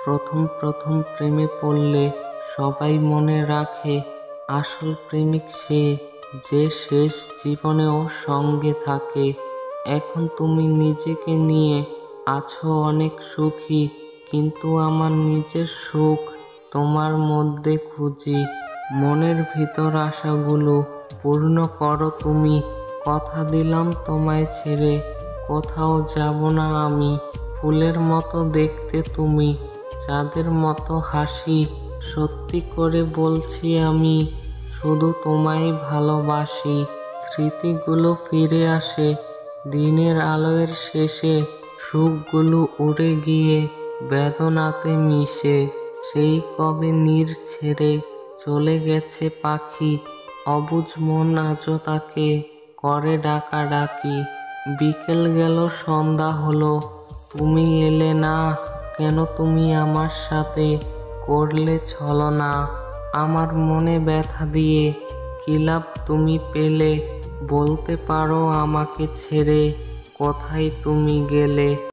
প্রথম প্রথম প্রেমে পড়লে সবাই মনে রাখে আসল প্রেমিক সে, যে শেষ জীবনেও সঙ্গে থাকে। এখন তুমি নিজেকে নিয়ে আছো অনেক সুখী, কিন্তু আমার নিজের সুখ তোমার মধ্যে খুঁজি। মনের ভিতর আশাগুলো পূর্ণ করো তুমি। কথা দিলাম তোমায় ছেড়ে কোথাও যাব না আমি। ফুলের মতো দেখতে তুমি, চাঁদের মতো হাসি। সত্যি করে বলছি আমি শুধু তোমায় ভালোবাসি। স্মৃতিগুলো ফিরে আসে দিনের আলোর শেষে, সুখগুলো উড়ে গিয়ে বেদনাতে মিশে। সেই কবে নীড় ছেড়ে চলে গেছে পাখি, অবুঝ মন আজও তাকে করে ডাকাডাকি। বিকেল গেল সন্ধ্যা হলো, তুমি এলে না কেন? তুমি আমার সাথে করলে ছলনা। আমার মনে ব্যথা দিয়ে কি লাভ তুমি পেলে? বলতে পারো আমাকে ছেড়ে কোথায় তুমি গেলে?